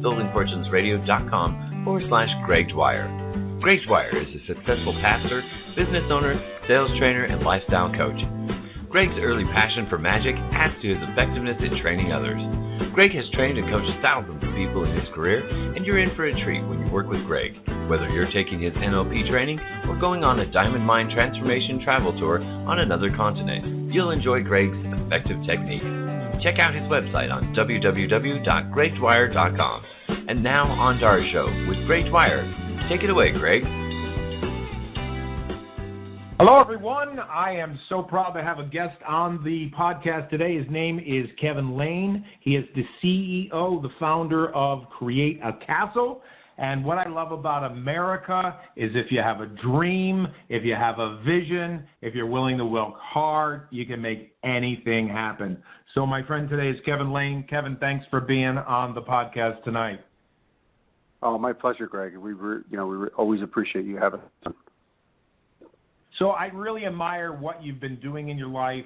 buildingfortunesradio.com/Greg Dwyer. Greg Dwyer is a successful pastor, business owner, sales trainer, and lifestyle coach. Greg's early passion for magic adds to his effectiveness in training others. Greg has trained and coached thousands of people in his career, and you're in for a treat when you work with Greg. Whether you're taking his NLP training or going on a diamond mine transformation travel tour on another continent, you'll enjoy Greg's effective technique. Check out his website on www.gregdwyer.com. And now on to our show with Greg Dwyer. Take it away, Greg. Hello, everyone. I am so proud to have a guest on the podcast today. His name is Kevin Lane. He is the CEO, the founder of Create a Castle. And what I love about America is if you have a dream, if you have a vision, if you're willing to work hard, you can make anything happen. So my friend today is Kevin Lane. Kevin, thanks for being on the podcast tonight. Oh, my pleasure, Greg. We always appreciate you having us. So I really admire what you've been doing in your life.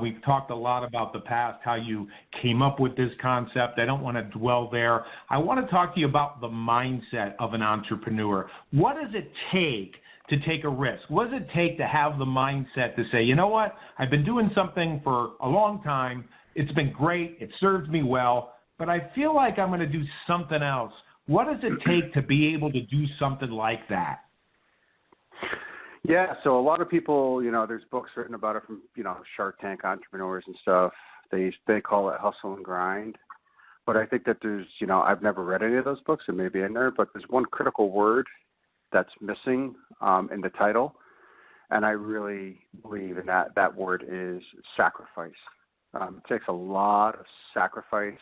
We've talked a lot about the past, how you came up with this concept. I don't want to dwell there. I want to talk to you about the mindset of an entrepreneur. What does it take to take a risk? What does it take to have the mindset to say, you know what, I've been doing something for a long time. It's been great. It serves me well, but I feel like I'm going to do something else. What does it take to be able to do something like that? Yeah, so a lot of people, there's books written about it from, Shark Tank entrepreneurs and stuff. They call it hustle and grind. But I think that there's, I've never read any of those books, and maybe in there, but there's one critical word that's missing in the title, and I really believe in that word is sacrifice. It takes a lot of sacrifice,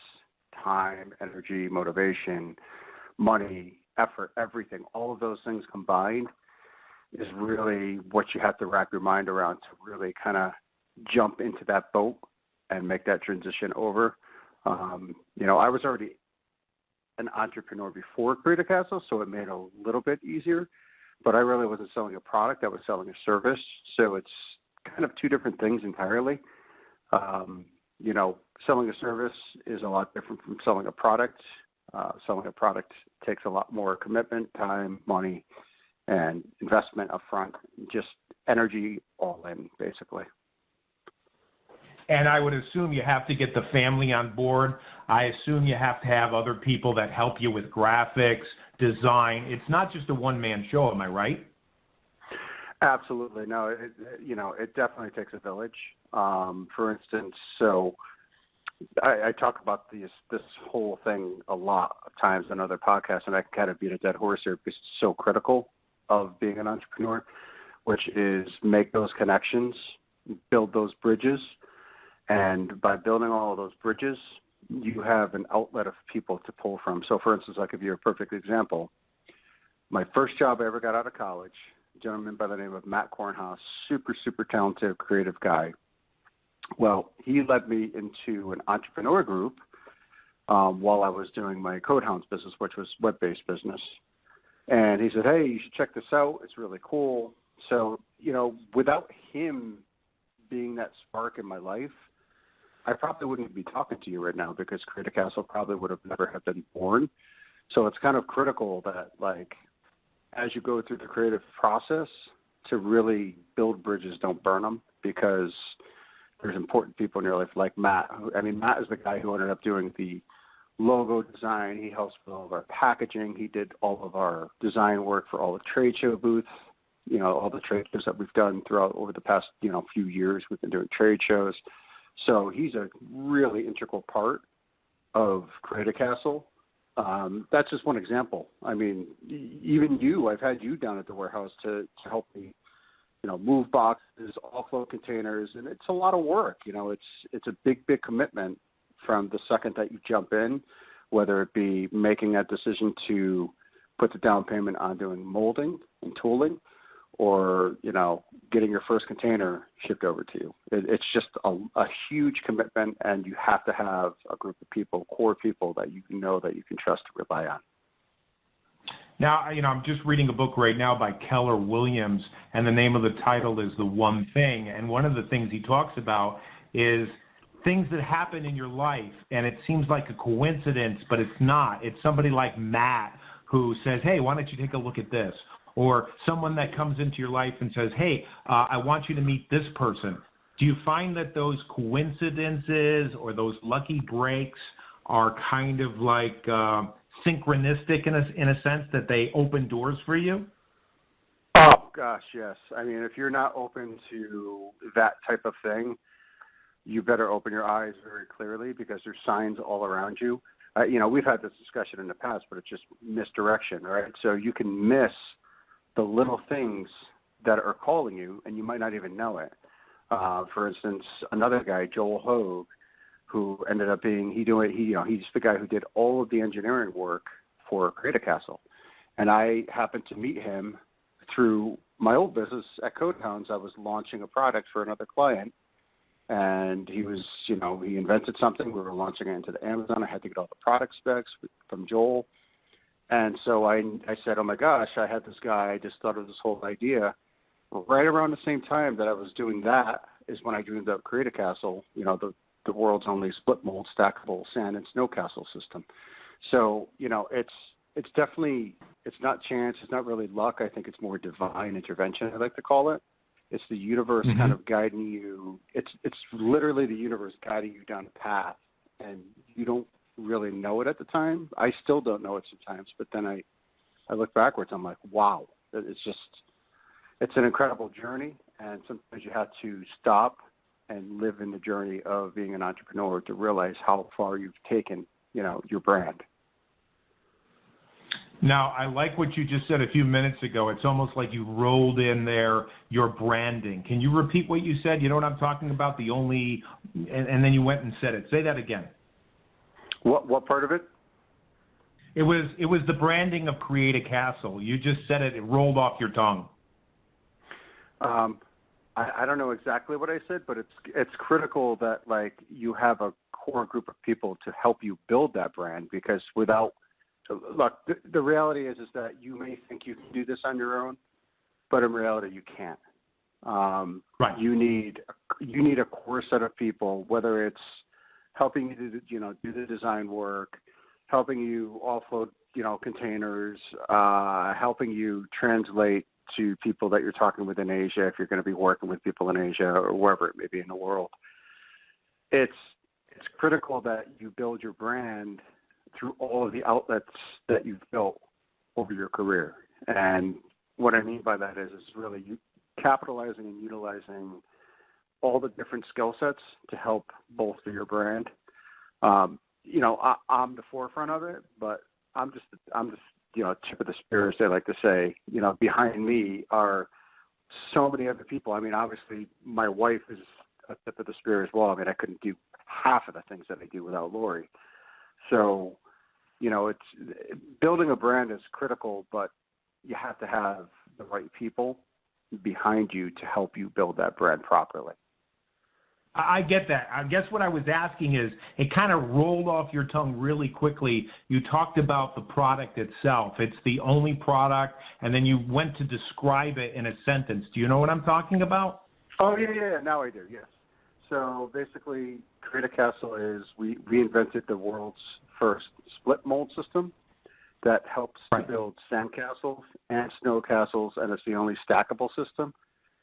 time, energy, motivation, money, effort, everything, all of those things combined is really what you have to wrap your mind around to really kind of jump into that boat and make that transition over. I was already an entrepreneur before Create a Castle, so it made it a little bit easier, but I really wasn't selling a product. I was selling a service. So it's kind of two different things entirely. Selling a service is a lot different from selling a product. Selling a product takes a lot more commitment, time, money, and investment up front, just energy all in, basically. And I would assume you have to get the family on board. I assume you have to have other people that help you with graphics, design. It's not just a one-man show, am I right? Absolutely. No, it definitely takes a village. For instance, so I talk about this whole thing a lot of times on other podcasts, and I can kind of beat a dead horse here because it's so critical of being an entrepreneur, which is make those connections, build those bridges, and by building all of those bridges, you have an outlet of people to pull from. So, for instance, I'll give you a perfect example. My first job I ever got out of college, a gentleman by the name of Matt Kornhaus, super, super talented, creative guy. Well, he led me into an entrepreneur group while I was doing my Codehounds business, which was web-based business. And he said, hey, you should check this out. It's really cool. So, without him being that spark in my life, I probably wouldn't be talking to you right now because Create a Castle probably would have never have been born. So it's kind of critical that, as you go through the creative process, to really build bridges, don't burn them, because there's important people in your life like Matt. Matt is the guy who ended up doing the logo design. He helps with all of our packaging. He did all of our design work for all the trade show booths, all the trade shows that we've done throughout over the past, few years. We've been doing trade shows. So he's a really integral part of Create a Castle. That's just one example. Even you, I've had you down at the warehouse to help me, move boxes, offload containers, and it's a lot of work. It's a big, big commitment from the second that you jump in, whether it be making that decision to put the down payment on doing molding and tooling, or, getting your first container shipped over to you. It's just a huge commitment, and you have to have a group of people, core people that you know that you can trust to rely on. Now, I'm just reading a book right now by Keller Williams, and the name of the title is The One Thing. And one of the things he talks about is things that happen in your life, and it seems like a coincidence, but it's not. It's somebody like Matt who says, hey, why don't you take a look at this? Or someone that comes into your life and says, hey, I want you to meet this person. Do you find that those coincidences or those lucky breaks are kind of like synchronistic in a sense that they open doors for you? Oh, gosh, yes. I mean, if you're not open to that type of thing, you better open your eyes very clearly because there's signs all around you. We've had this discussion in the past, but it's just misdirection, right? So you can miss the little things that are calling you, and you might not even know it. For instance, another guy, Joel Hogue, who ended up being he's the guy who did all of the engineering work for Create Castle, and I happened to meet him through my old business at Codehounds. I was launching a product for another client, and he was, he invented something. We were launching it into the Amazon. I had to get all the product specs from Joel. And so I said, oh, my gosh, I had this guy. I just thought of this whole idea. Right around the same time that I was doing that is when I dreamed up Create a Castle, the world's only split mold, stackable sand and snow castle system. So, it's definitely, it's not chance. It's not really luck. I think it's more divine intervention, I like to call it. It's the universe kind of guiding you. It's literally the universe guiding you down a path, and you don't really know it at the time. I still don't know it sometimes, but then I look backwards. I'm like, wow, it's an incredible journey, and sometimes you have to stop and live in the journey of being an entrepreneur to realize how far you've taken, your brand. Now, I like what you just said a few minutes ago. It's almost like you rolled in there your branding. Can you repeat what you said? You know what I'm talking about? And then you went and said it. Say that again. What part of it? It was the branding of Create a Castle. You just said it. It rolled off your tongue. I don't know exactly what I said, but it's critical that you have a core group of people to help you build that brand, because look, the reality is that you may think you can do this on your own, but in reality you can't. Right. You need a core set of people, whether it's helping you do the design work, helping you offload containers, helping you translate to people that you're talking with in Asia, if you're going to be working with people in Asia or wherever it may be in the world. It's critical that you build your brand through all of the outlets that you've built over your career. And what I mean by that is really you capitalizing and utilizing all the different skill sets to help bolster your brand. I'm the forefront of it, but I'm just tip of the spear, as they like to say. Behind me are so many other people. I mean, obviously my wife is a tip of the spear as well. I mean, I couldn't do half of the things that I do without Lori. So, it's building a brand is critical, but you have to have the right people behind you to help you build that brand properly. I get that. I guess what I was asking is, it kind of rolled off your tongue really quickly. You talked about the product itself. It's the only product, and then you went to describe it in a sentence. Do you know what I'm talking about? Oh, yeah. Now I do, yes. So basically, Create a Castle is we invented the world's first split mold system that helps to build sand castles and snow castles, and it's the only stackable system.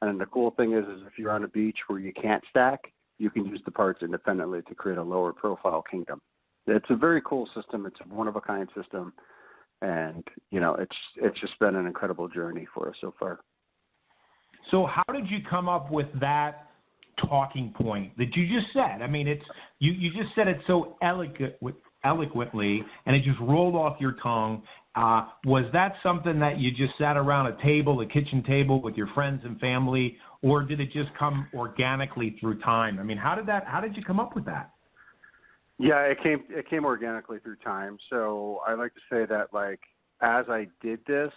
And the cool thing is if you're on a beach where you can't stack, you can use the parts independently to create a lower profile kingdom. It's a very cool system. It's a one-of-a-kind system. And, it's just been an incredible journey for us so far. So how did you come up with that talking point that you just said? I mean, you just said it so eloquently, and it just rolled off your tongue. Was that something that you just sat around a kitchen table with your friends and family, or did it just come organically through time? I mean, how did you come up with that? Yeah, it came organically through time. So I like to say that, as I did this,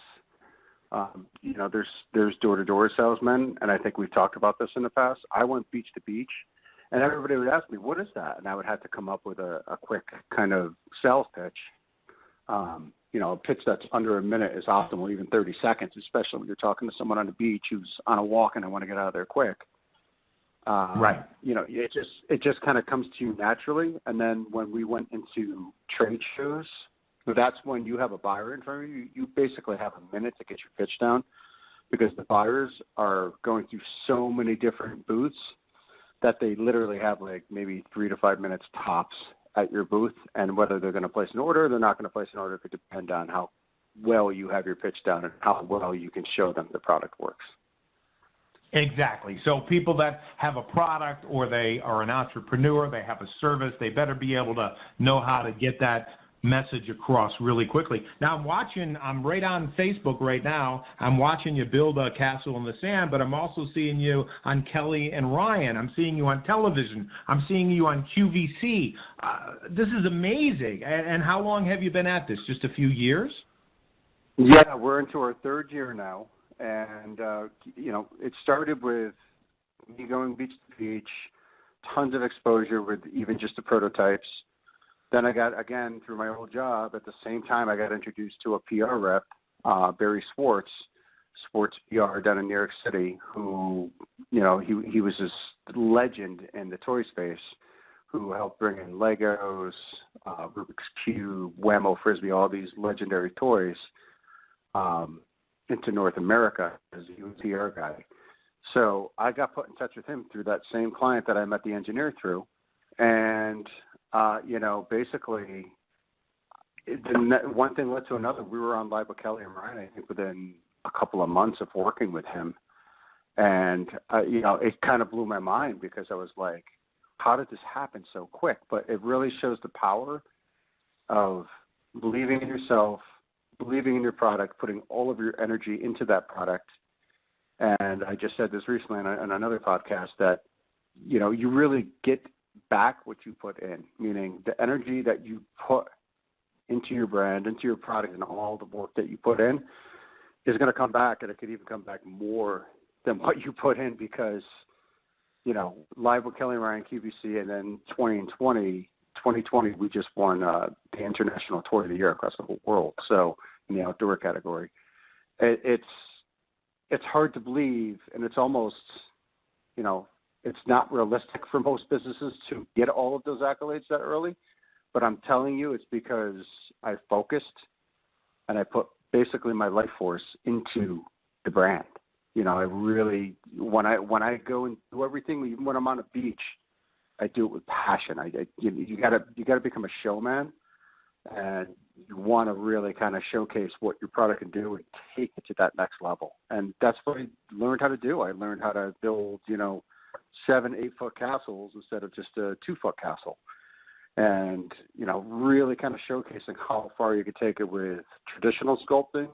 there's door-to-door salesmen, and I think we've talked about this in the past. I went beach to beach, and everybody would ask me, what is that? And I would have to come up with a quick kind of sales pitch. A pitch that's under a minute is optimal, even 30 seconds, especially when you're talking to someone on the beach who's on a walk and they want to get out of there quick. Right. It just kind of comes to you naturally. And then when we went into trade shows, that's when you have a buyer in front of you. You basically have a minute to get your pitch down, because the buyers are going through so many different booths that they literally have like maybe 3 to 5 minutes tops at your booth. And whether they're going to place an order or they're not going to place an order could depend on how well you have your pitch down and how well you can show them the product works. Exactly. So people that have a product, or they are an entrepreneur, they have a service, they better be able to know how to get that message across really quickly. Now I'm right on Facebook right now. I'm watching you build a castle in the sand, but I'm also seeing you on Kelly and Ryan. I'm seeing you on television. I'm seeing you on QVC. This is amazing. And how long have you been at this? Just a few years? Yeah, we're into our third year now. And, it started with me going beach to beach, tons of exposure with even just the prototypes. Then I got, again, through my old job, at the same time I got introduced to a PR rep, Barry Sports PR down in New York City, who, he was this legend in the toy space, who helped bring in Legos, Rubik's Cube, Whammo Frisbee, all these legendary toys into North America, as he was a PR guy. So I got put in touch with him through that same client that I met the engineer through. And, basically, one thing led to another. We were on live with Kelly and Ryan, I think, within a couple of months of working with him. And, it kind of blew my mind, because I was like, how did this happen so quick? But it really shows the power of believing in yourself, believing in your product, putting all of your energy into that product. And I just said this recently on another podcast that, you really get back what you put in, meaning the energy that you put into your brand, into your product, and all the work that you put in is going to come back, and it could even come back more than what you put in, because, live with Kelly and Ryan, QVC, and then 2020, we just won the International Toy of the Year across the whole world. So in the outdoor category, it's hard to believe, and it's almost, it's not realistic for most businesses to get all of those accolades that early. But I'm telling you, it's because I focused and I put basically my life force into the brand. I really, when I go and do everything, even when I'm on a beach, I do it with passion. You gotta become a showman, and you want to really kind of showcase what your product can do and take it to that next level. And that's what I learned how to do. I learned how to build, 7-8 foot castles instead of just a 2-foot castle. And, really kind of showcasing how far you could take it with traditional sculpting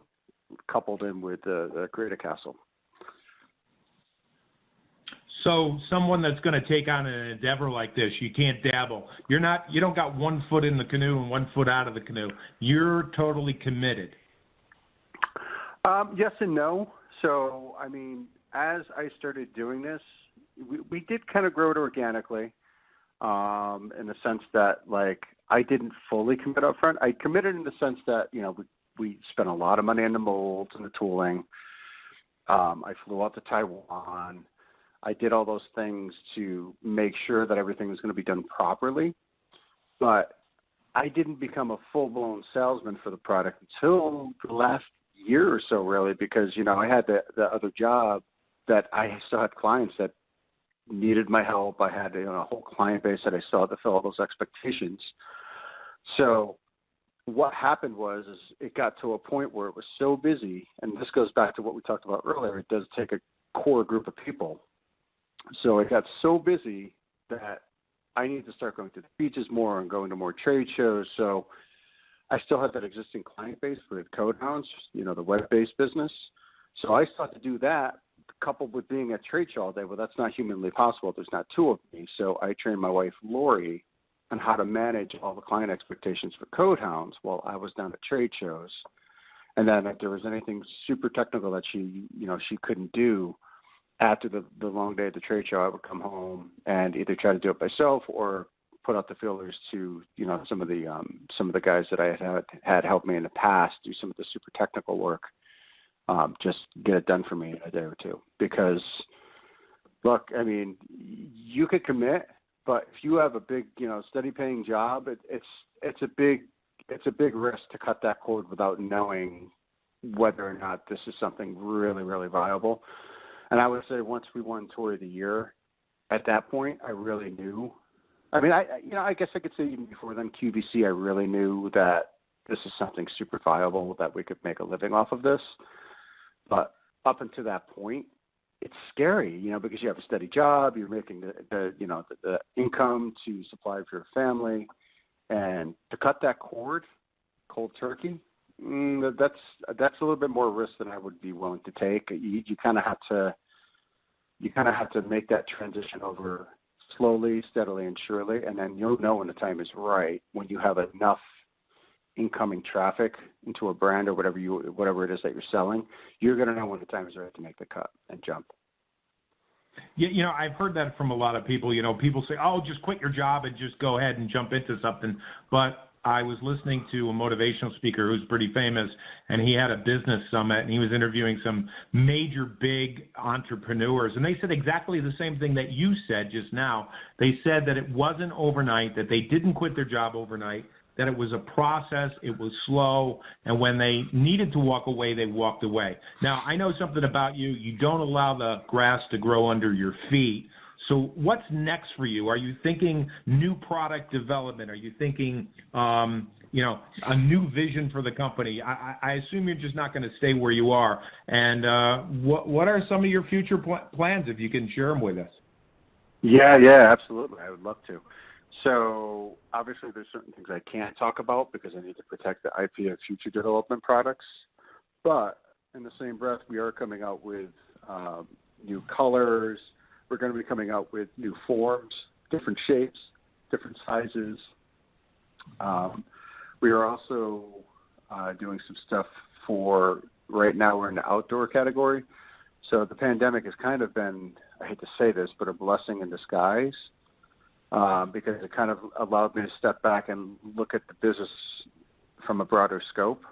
coupled in with the creative castle. So someone that's going to take on an endeavor like this, you can't dabble. You don't got 1 foot in the canoe and 1 foot out of the canoe. You're totally committed. Yes and no. So, as I started doing this, we did kind of grow it organically, in the sense that, I didn't fully commit up front. I committed in the sense that, we spent a lot of money on the molds and the tooling. I flew out to Taiwan. I did all those things to make sure that everything was going to be done properly. But I didn't become a full-blown salesman for the product until the last year or so, really, because, I had the other job that I still had clients that needed my help. I had a whole client base that I still had to fill all those expectations. So what happened was it got to a point where it was so busy, and this goes back to what we talked about earlier. It does take a core group of people. So it got so busy that I needed to start going to the beaches more and going to more trade shows. So I still had that existing client base with Codehounds, the web-based business. So I started to do that, coupled with being at trade show all day. Well, that's not humanly possible. There's not 2 of me. So I trained my wife, Lori, on how to manage all the client expectations for Codehounds while I was down at trade shows. And then if there was anything super technical that she couldn't do after the long day at the trade show, I would come home and either try to do it myself or put out the feelers to, some of the guys that I had helped me in the past do some of the super technical work, just get it done for me in a day or two. Because Look, I mean, you could commit, but if you have a big, steady paying job, it's a big risk to cut that cord without knowing whether or not this is something really, really viable. And I would say once we won Toy of the Year, at that point, I really knew. I mean, I guess I could say even before then, QVC, I really knew that this is something super viable, that we could make a living off of this. But up until that point, it's scary, because you have a steady job, you're making the income to supply for your family, and to cut that cord, cold turkey, that's a little bit more risk than I would be willing to take. You kind of have to make that transition over slowly, steadily, and surely, and then you'll know when the time is right, when you have enough incoming traffic into a brand or whatever it is that you're selling. You're going to know when the time is right to make the cut and jump. Yeah, I've heard that from a lot of people. People say, "Oh, just quit your job and just go ahead and jump into something." But I was listening to a motivational speaker who's pretty famous, and he had a business summit, and he was interviewing some major big entrepreneurs, and they said exactly the same thing that you said just now. They said that it wasn't overnight, that they didn't quit their job overnight, that it was a process, it was slow, and when they needed to walk away, they walked away. Now, I know something about you. You don't allow the grass to grow under your feet. So what's next for you? Are you thinking new product development? Are you thinking, a new vision for the company? I assume you're just not going to stay where you are. And what are some of your future plans, if you can share them with us? Yeah, absolutely. I would love to. So obviously there's certain things I can't talk about because I need to protect the IP of future development products. But in the same breath, we are coming out with new colors. We're going to be coming out with new forms, different shapes, different sizes. We are also doing some stuff for, right now we're in the outdoor category. So the pandemic has kind of been, I hate to say this, but a blessing in disguise. Because it kind of allowed me to step back and look at the business from a broader scope.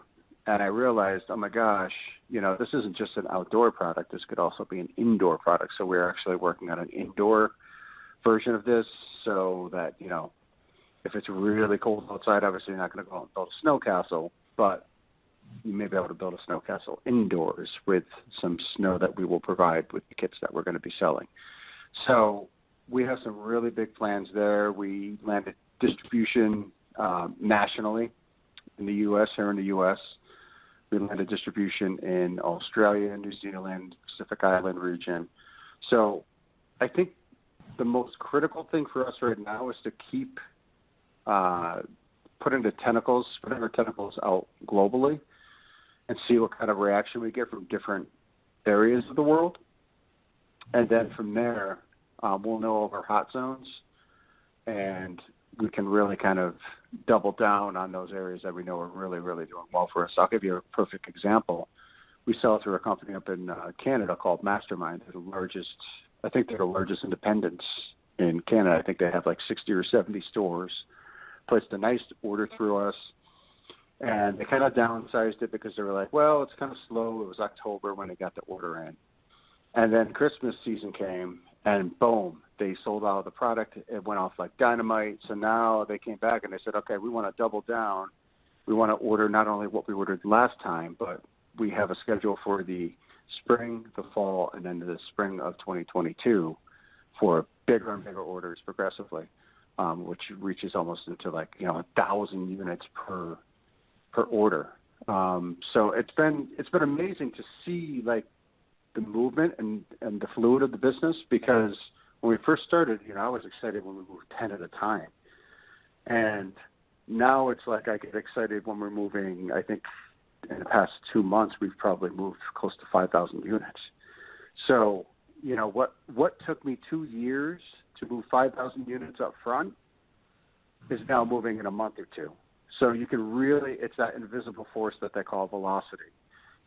And I realized, oh my gosh, this isn't just an outdoor product. This could also be an indoor product. So we're actually working on an indoor version of this so that, if it's really cold outside, obviously you're not going to go out and build a snow castle, but you may be able to build a snow castle indoors with some snow that we will provide with the kits that we're going to be selling. So we have some really big plans there. We landed distribution nationally in the U.S., here in the U.S. We landed distribution in Australia, New Zealand, Pacific Island region. So I think the most critical thing for us right now is to keep putting our tentacles out globally and see what kind of reaction we get from different areas of the world. And then from there, we'll know of our hot zones, and we can really kind of double down on those areas that we know are really, really doing well for us. I'll give you a perfect example. We sell through a company up in Canada called Mastermind. They're the largest independents in Canada. I think they have like 60 or 70 stores. Placed a nice order through us, and they kind of downsized it because they were like, well, it's kind of slow. It was October when they got the order in. And then Christmas season came, and boom, they sold out of the product. It went off like dynamite. So now they came back and they said, okay, we want to double down. We want to order not only what we ordered last time, but we have a schedule for the spring, the fall, and then the spring of 2022 for bigger and bigger orders progressively, which reaches almost into 1,000 units per order. So it's been amazing to see the movement and the fluid of the business, because when we first started, I was excited when we moved 10 at a time. And now it's like I get excited when we're moving, I think in the past 2 months, we've probably moved close to 5,000 units. So, what took me 2 years to move 5,000 units up front is now moving in a month or two. So you can really, it's that invisible force that they call velocity.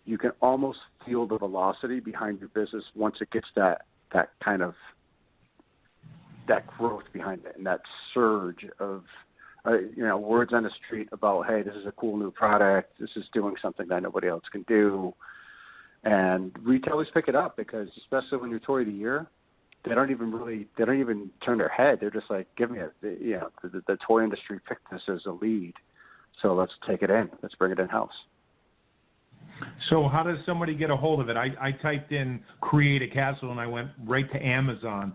You can almost feel the velocity behind your business once it gets that kind of, that growth behind it and that surge of, words on the street about, hey, this is a cool new product. This is doing something that nobody else can do. And retailers pick it up because, especially when you're Toy of the Year, they don't even turn their head. They're just like, give me it. The toy industry picked this as a lead, so let's take it in. Let's bring it in house. So how does somebody get a hold of it? I typed in Create a Castle and I went right to Amazon.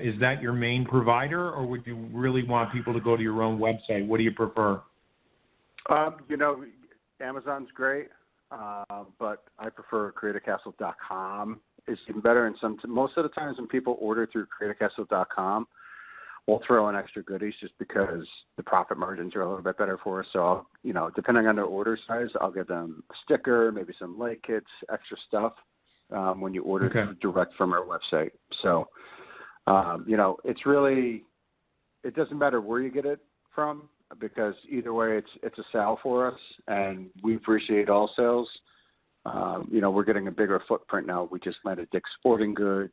Is that your main provider, or would you really want people to go to your own website? What do you prefer? Amazon's great, but I prefer createacastle.com. It's even better. And most of the times when people order through createacastle.com, we'll throw in extra goodies just because the profit margins are a little bit better for us. So, depending on their order size, I'll give them a sticker, maybe some light kits, extra stuff when you order direct from our website. So, it's really, it doesn't matter where you get it from, because either way, it's a sale for us, and we appreciate all sales. We're getting a bigger footprint now. We just landed Dick's Sporting Goods.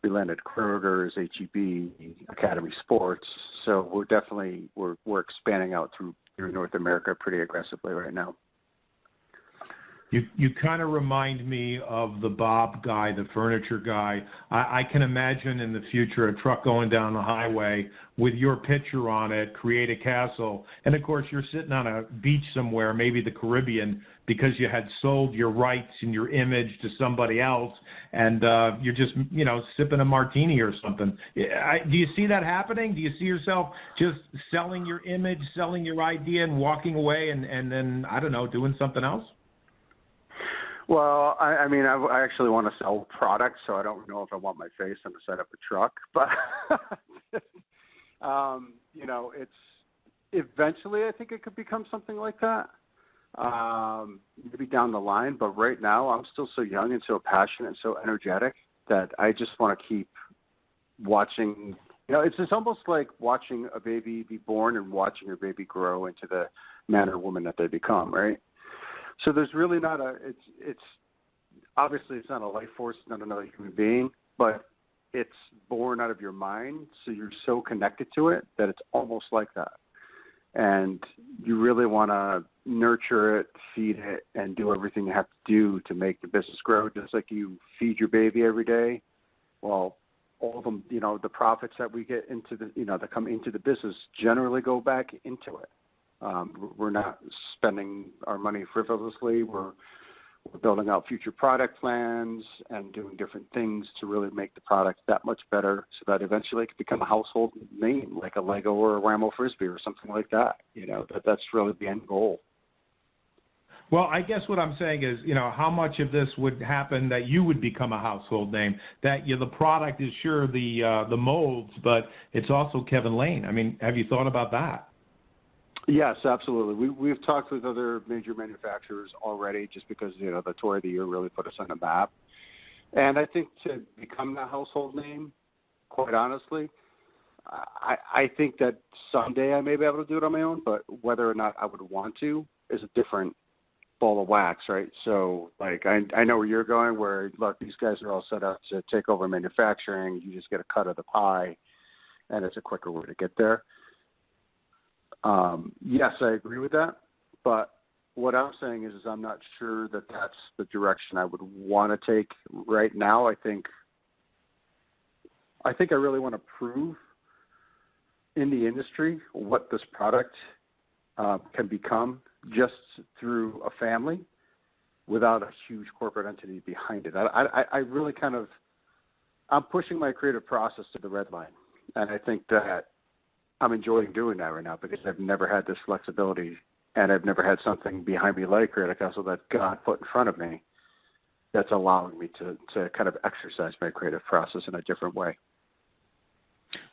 We landed Kroger's, H-E-B, Academy Sports. So we're expanding out through North America pretty aggressively right now. You kind of remind me of the Bob guy, the furniture guy. I can imagine in the future a truck going down the highway with your picture on it, Create a Castle, and of course you're sitting on a beach somewhere, maybe the Caribbean, because you had sold your rights and your image to somebody else, and you're just sipping a martini or something. Do you see that happening? Do you see yourself just selling your image, selling your idea, and walking away, and then I don't know, doing something else? Well, I actually want to sell products, so I don't know if I want my face on the side of a truck. But, it's eventually I think it could become something like that, maybe down the line. But right now I'm still so young and so passionate and so energetic that I just want to keep watching. It's almost like watching a baby be born and watching your baby grow into the man or woman that they become, right? So there's really not it's obviously it's not a life force, it's not another human being, but it's born out of your mind. So you're so connected to it that it's almost like that. And you really want to nurture it, feed it, and do everything you have to do to make the business grow, just like you feed your baby every day. Well, all of them, the profits that we get into that come into the business generally go back into it. We're not spending our money frivolously. We're building out future product plans and doing different things to really make the product that much better so that eventually it can become a household name, like a Lego or a Whammo Frisbee or something like that. That's really the end goal. Well, I guess what I'm saying is, how much of this would happen that you would become a household name, that the product is sure the molds, but it's also Kevin Lane. I mean, have you thought about that? Yes, absolutely. We've talked with other major manufacturers already just because, the Toy of the Year really put us on the map. And I think to become that household name, quite honestly, I think that someday I may be able to do it on my own, but whether or not I would want to is a different ball of wax, right? So, I know where you're going, where, look, these guys are all set up to take over manufacturing. You just get a cut of the pie, and it's a quicker way to get there. Yes, I agree with that, but what I'm saying is I'm not sure that that's the direction I would want to take right now. I think I really want to prove in the industry what this product can become just through a family without a huge corporate entity behind it. I really I'm pushing my creative process to the red line, and I think that I'm enjoying doing that right now because I've never had this flexibility, and I've never had something behind me like Create a Castle that God put in front of me that's allowing me to kind of exercise my creative process in a different way.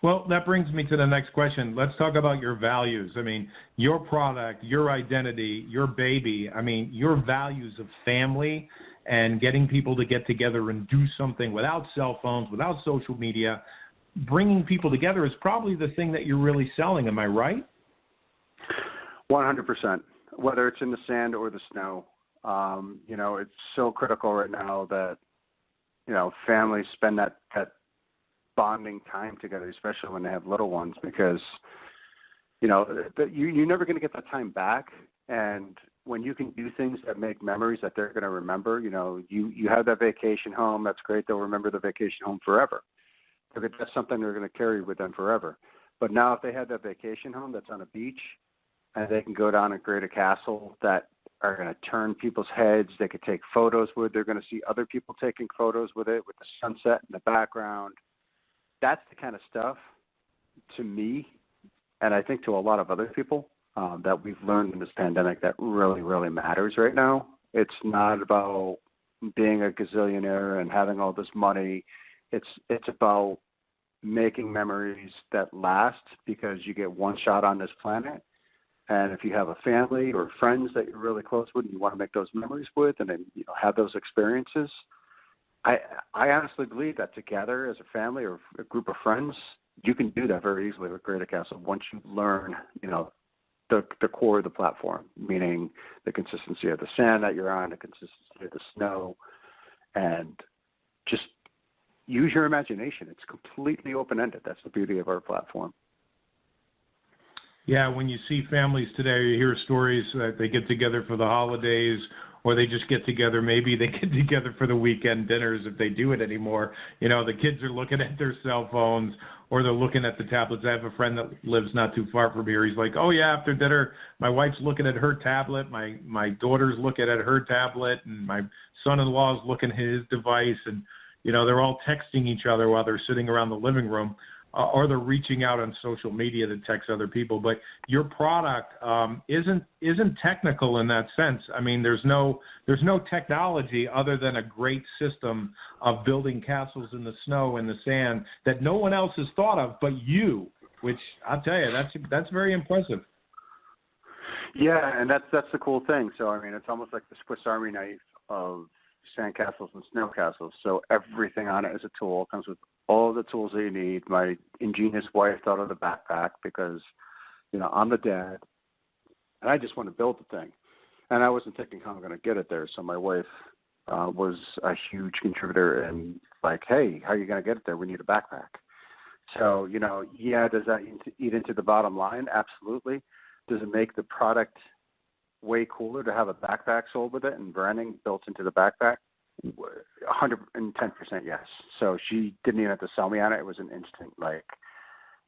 Well, that brings me to the next question. Let's talk about your values. I mean, your product, your identity, your baby, your values of family and getting people to get together and do something without cell phones, without social media. Bringing people together is probably the thing that you're really selling. Am I right? 100%. Whether it's in the sand or the snow, it's so critical right now that, families spend that bonding time together, especially when they have little ones, because, you're never going to get that time back. And when you can do things that make memories that they're going to remember, you have that vacation home. That's great. They'll remember the vacation home forever. That's something they're going to carry with them forever. But now if they have that vacation home that's on a beach and they can go down and create a castle that are going to turn people's heads, they could take photos with, they're going to see other people taking photos with it, with the sunset in the background. That's the kind of stuff, to me, and I think to a lot of other people, that we've learned in this pandemic that really, really matters right now. It's not about being a gazillionaire and having all this money. It's about making memories that last, because you get one shot on this planet. And if you have a family or friends that you're really close with and you want to make those memories with and then have those experiences, I honestly believe that together as a family or a group of friends, you can do that very easily with Create a Castle once you learn, the core of the platform, meaning the consistency of the sand that you're on, the consistency of the snow, and just use your imagination. It's completely open-ended. That's the beauty of our platform. Yeah, when you see families today, you hear stories that they get together for the holidays, or they just get together. Maybe they get together for the weekend dinners if they do it anymore. The kids are looking at their cell phones or they're looking at the tablets. I have a friend that lives not too far from here. He's like, oh, yeah, after dinner, my wife's looking at her tablet. My daughter's looking at her tablet, and my son-in-law's looking at his device. And, they're all texting each other while they're sitting around the living room. Or they're reaching out on social media to text other people. But your product isn't technical in that sense. I mean, there's no technology other than a great system of building castles in the snow and the sand that no one else has thought of but you, which I'll tell you, that's very impressive. Yeah, and that's the cool thing. So, I mean, it's almost like the Swiss Army knife of sand castles and snow castles. So everything on it is a tool. It comes with all the tools that you need. My ingenious wife thought of the backpack because, I'm the dad, and I just want to build the thing. And I wasn't thinking how I'm going to get it there. So my wife was a huge contributor and like, hey, how are you going to get it there? We need a backpack. So, does that eat into the bottom line? Absolutely. Does it make the product way cooler to have a backpack sold with it and branding built into the backpack? 110% yes. So she didn't even have to sell me on it. It was an instant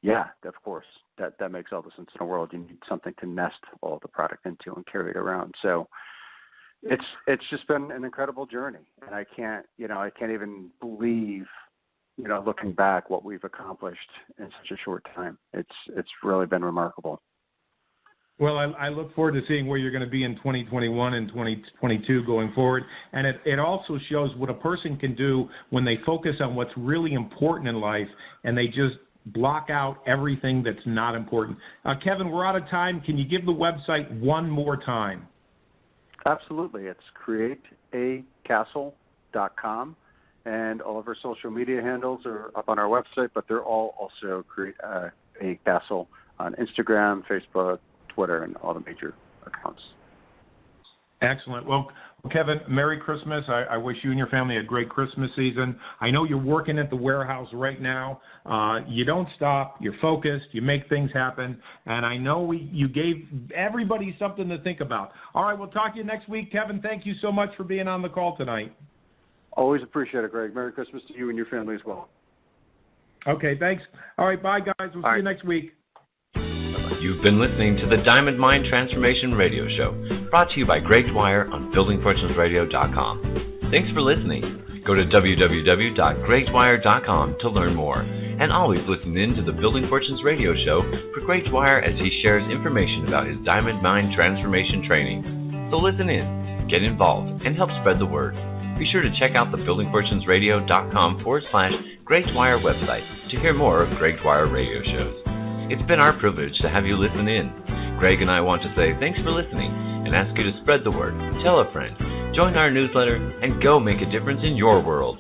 yeah, of course. That makes all the sense in the world. You need something to nest all the product into and carry it around. So it's just been an incredible journey, and I can't even believe, looking back, what we've accomplished in such a short time. It's really been remarkable. Well, I look forward to seeing where you're going to be in 2021 and 2022 going forward. And it also shows what a person can do when they focus on what's really important in life and they just block out everything that's not important. Kevin, we're out of time. Can you give the website one more time? Absolutely. It's createacastle.com. And all of our social media handles are up on our website, but they're all also Create a Castle on Instagram, Facebook, Twitter, and all the major accounts. Excellent. Well, Kevin, Merry Christmas. I wish you and your family a great Christmas season. I know you're working at the warehouse right now. You don't stop. You're focused. You make things happen. And I know you gave everybody something to think about. All right, we'll talk to you next week. Kevin, thank you so much for being on the call tonight. Always appreciate it, Greg. Merry Christmas to you and your family as well. Okay, thanks. All right, bye, guys. We'll see you next week. You've been listening to the Diamond Mind Transformation Radio Show, brought to you by Greg Dwyer on BuildingFortunesRadio.com. Thanks for listening. Go to www.gregdwyer.com to learn more. And always listen in to the Building Fortunes Radio Show for Greg Dwyer as he shares information about his Diamond Mind Transformation training. So listen in, get involved, and help spread the word. Be sure to check out the BuildingFortunesRadio.com/Greg Dwyer website to hear more of Greg Dwyer radio shows. It's been our privilege to have you listen in. Greg and I want to say thanks for listening and ask you to spread the word, tell a friend, join our newsletter, and go make a difference in your world.